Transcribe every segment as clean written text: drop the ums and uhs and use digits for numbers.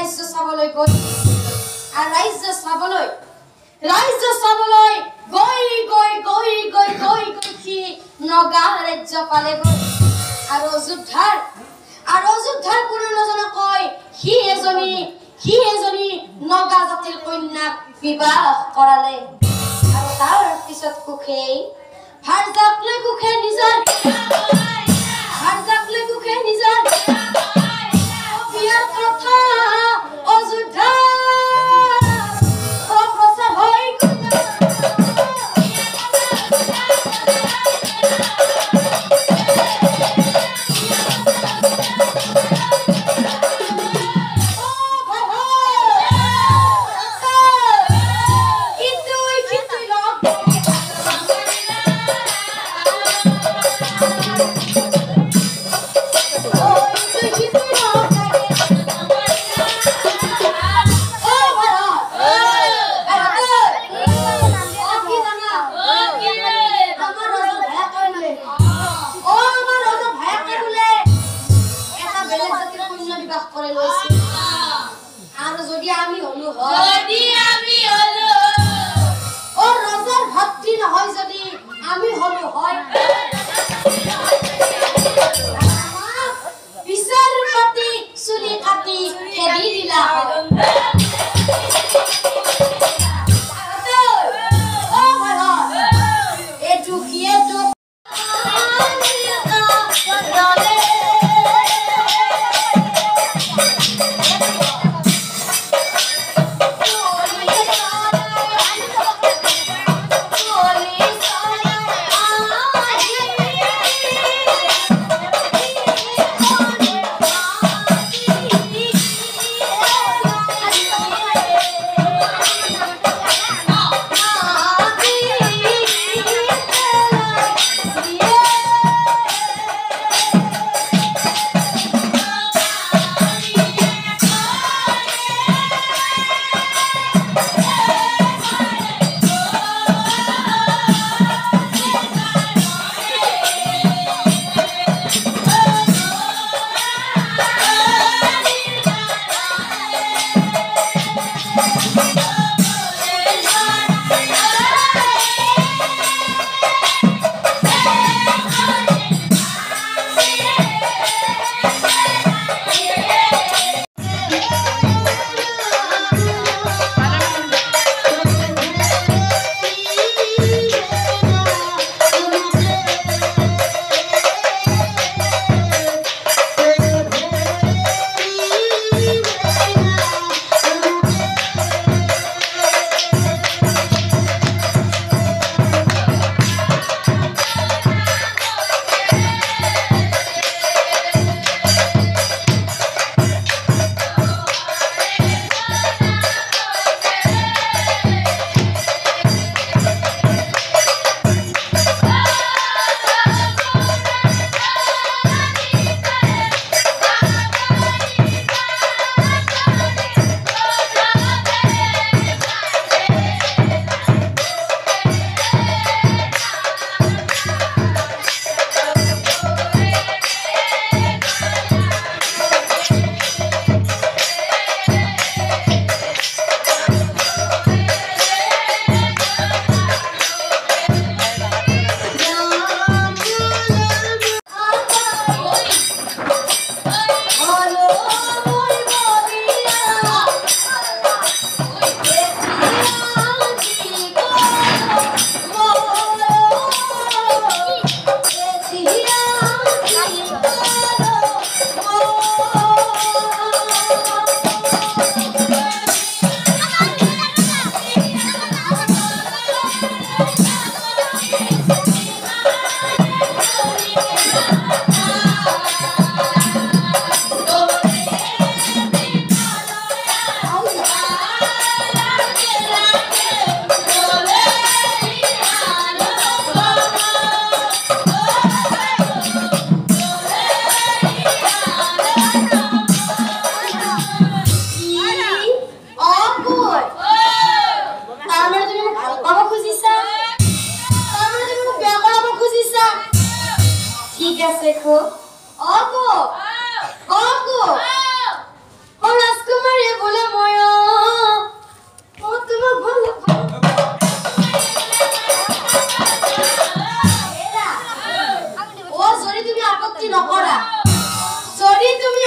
ৰাজ্য চাবলৈ গৈ সি নগা ৰাজ্য পালেগৈ আৰু অযোধ্যাৰ কোনো নজনাকৈ সি এজনী নগা জাতিৰ কন্যাক বিবাহ কৰালে আৰু তাৰ পিছত কুখে নিজৰ বিয়াৰ কথা অযোধ্যা প্ৰচাৰ হৈ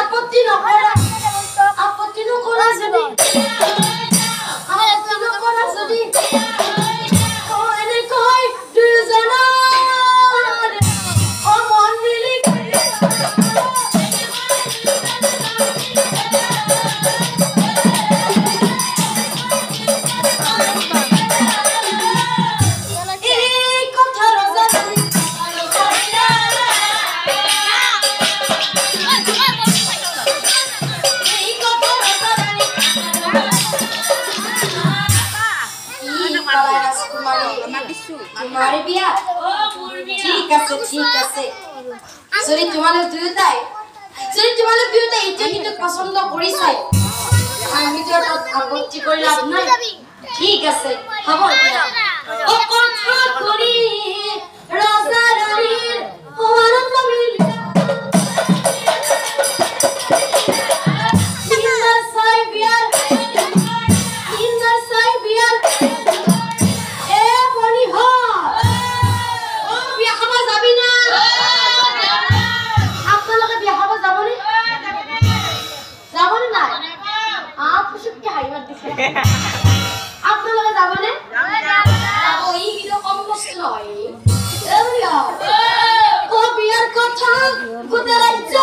আপত্তি নকৰা আপত্তি নকৰা যদি আপত্তি নকৰা যদি এনেকৈ দুয়োজনৰ মন মিলি तुम्हारे बिया ठीक আছে সৰি তোমালোক দুয়োটাই এতিয়া কিন্তু পছন্দ কৰিছে আমি তো আপত্তি কৰি লাভ নাই ঠিক আছে হ'ব দিয়া ও কথা কৰি ৰাজা ৰাণীৰ আনন্দ মিলিলা আপনারা যাবেন ওই ভিডিও কম কষ্ট নয় ও বিয়ার কথা গুতে রাজ্য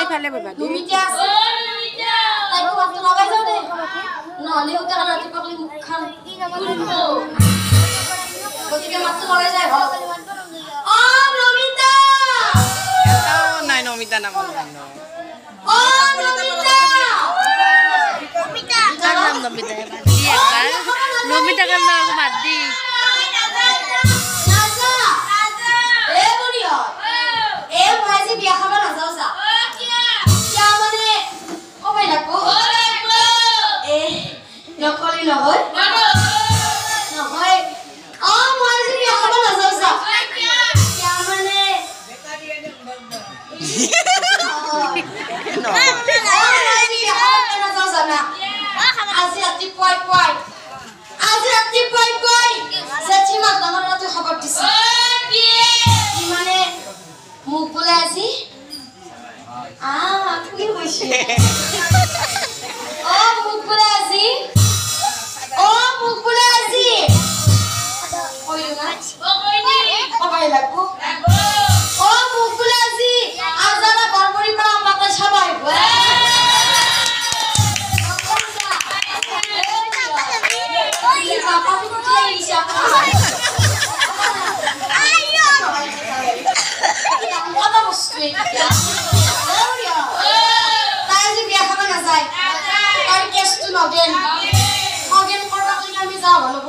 এইফালে ববা লুমিটা আছে তাইকো মাত্ৰ লগাই যাও দে নহলে উতা ৰাতিপুৱা কলি মুখ খাম গতিকে মাত্ৰ লগাই যায় ভাল অ লুমিটা এটাও নাই নমিতা নাম অ লুমিটা কার নাম নমিতা বাদি একবার নমিতা কার নাম বাদি নাজা এ বলিও এ ভাইজি বিয়া খাবা নাযাও যা কিয়া মানে কবাই লাগবো এ নকলি নহয় নহয় অ ভাইজি বিয়া খাবা নাযাও যা কিয়া মানে আজি ৰাতি পুৱাই জেঠি মাক ডাঙৰ ৰাতি খবৰ দিছে মানে মোক বোলে আজি কি কৈছে মোক বোলে আজি কৈলো না কবাই লাগবো মোক বোলে আজি আজানা গড়বড়ি পৰা আমাকে চাবাই তাই যে বিয়া খাব নাযায় তাৰ কেছটো নগেন কৰবাক লাগি আমি যাওঁ ভাল হ'ব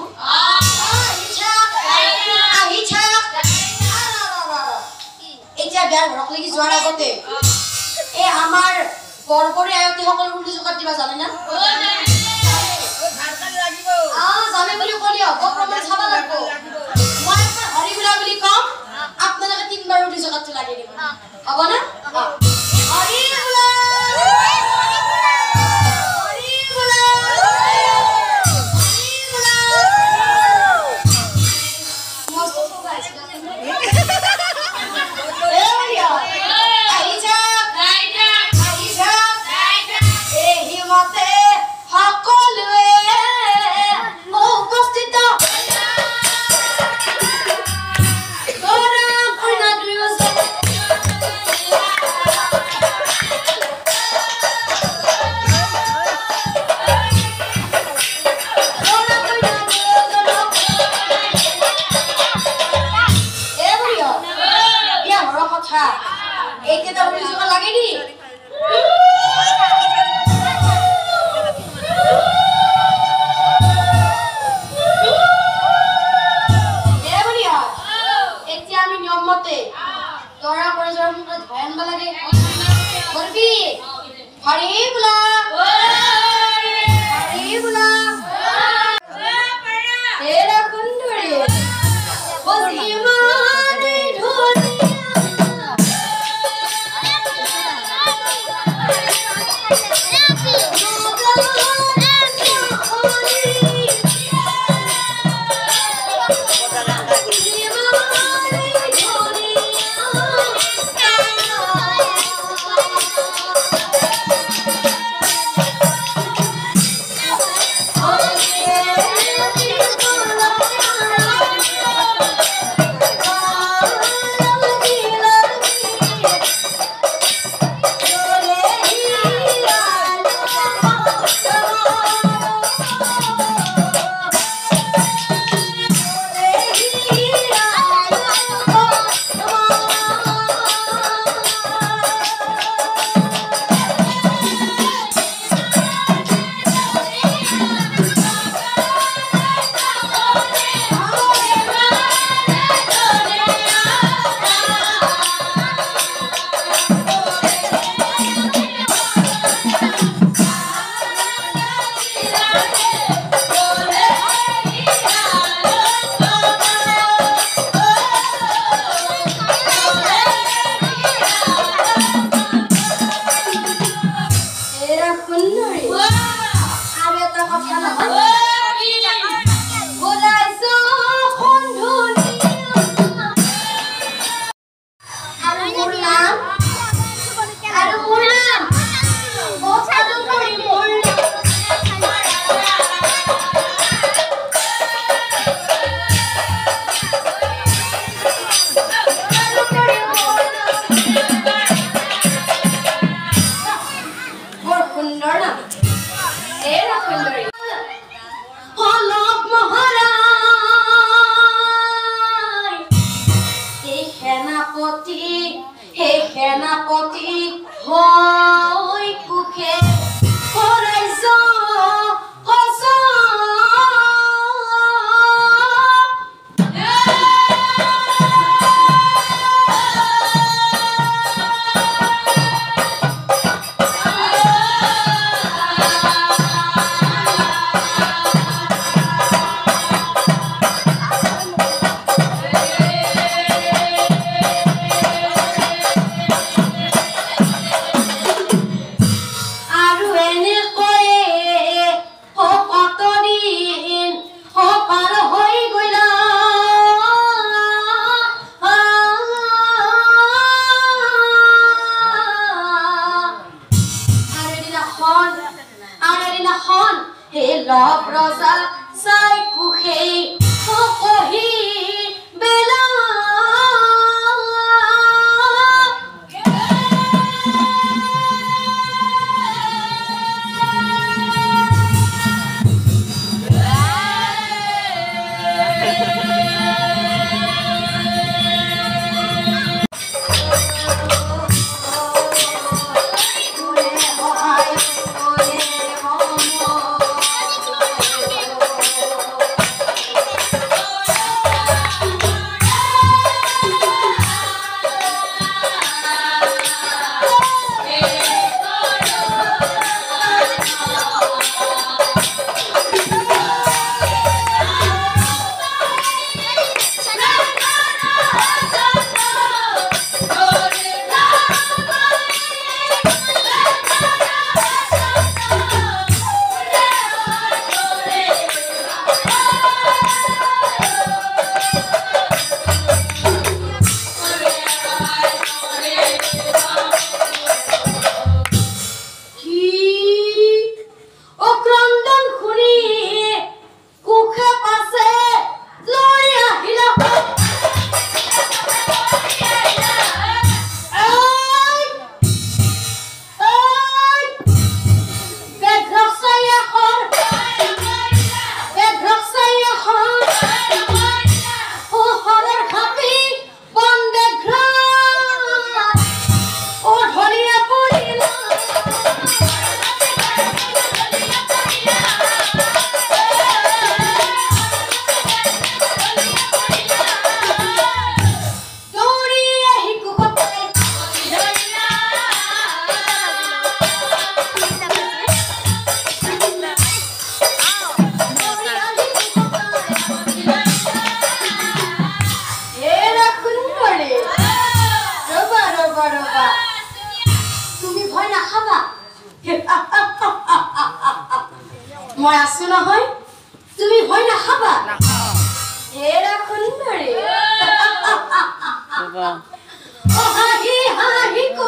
এতিয়া বিয়াৰ ঘৰক লাগি যোৱাৰ আগতে এই আমাৰ বৰবৰী আয়তী সকল উলি জোকাত দিবা জানে না জানে বুলি কলি হ'ব প্ৰমাণ চাব লাগিব মই একবাৰ হৰি বোলা বুলি কম আপোনালোকে 3 বাৰ উলি জোকাত লাগি দিব হ'ব না হৰি বোলা সেনাপতি হৈ কুখে কৰাইছ মই আছো নহয় তুমি ভয় নাখাবা এৰা খুন্দৰে বাবা ও হাহি হাহি কো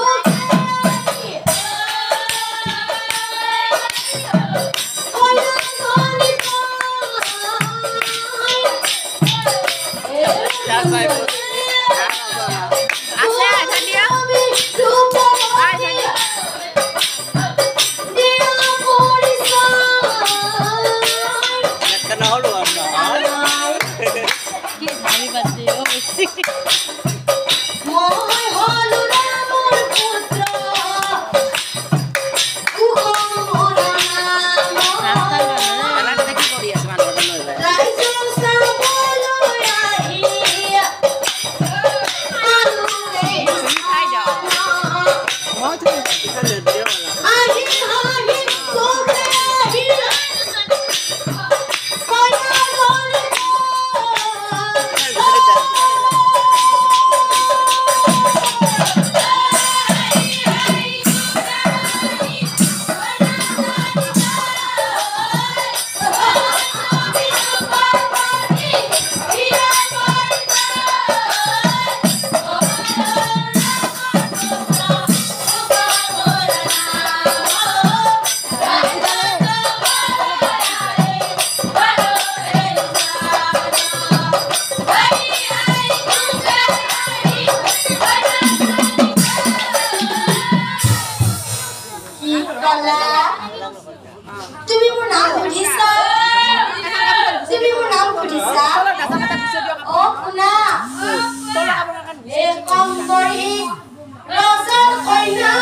ৰাজাৰ কইনা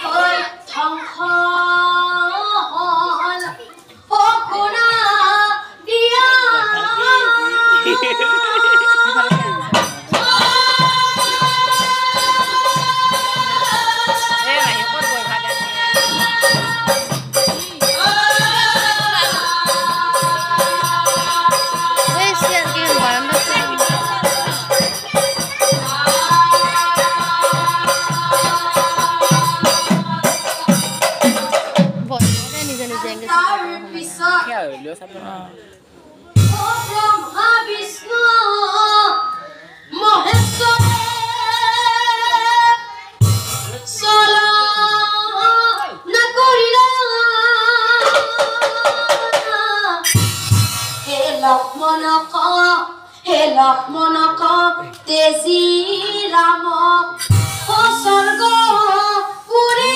হৈ ধ্বংস হ'ল অকুনা দিয়া ব্ৰহ্মা বিষ্ণু মহেশ্বৰে চলা নকৰিলা হে লক্ষ্মণক তেজী ৰামক স্বৰ্গ পুৰী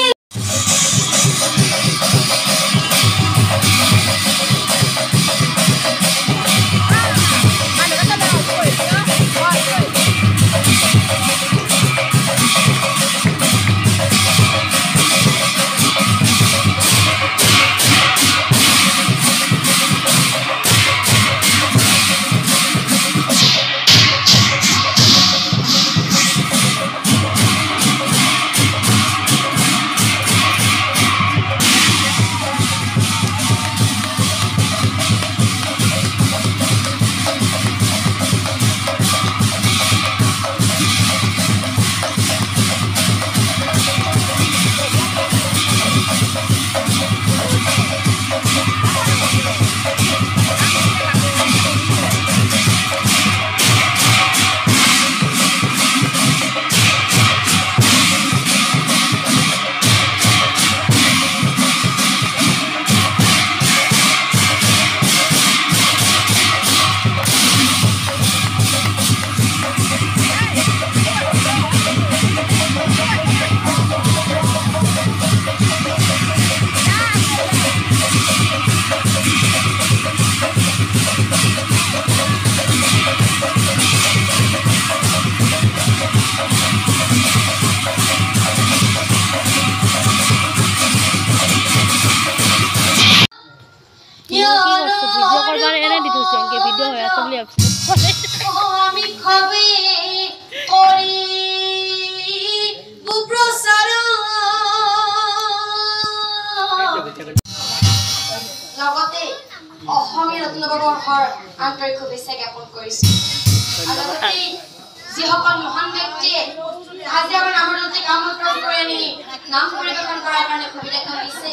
আমি খবি কৰি বুপ্ৰচাৰ লগতে অসমীয়া নতুন নৱবৰ্ষৰ আন্তৰিক শুভেচ্ছা জ্ঞাপন কৰিছো লগতে যিসকল মহান ব্যক্তিয়ে আজি আমাৰ নামৰ লগতে কামত কৰি আনি নাম পৰিৱেশন কৰাৰ কাৰণে সুবিধা কৰিছে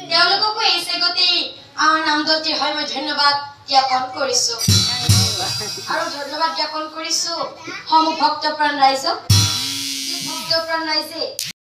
তেওঁলোককো এই চেগতে আমাৰ নামদলটিৰ হয় মই ধন্যবাদ জ্ঞাপন কৰিছো আৰু ধন্যবাদ জ্ঞাপন কৰিছো সমূহ ভক্তপ্ৰাণ ৰাইজক ভক্তপ্ৰাণ ৰাইজে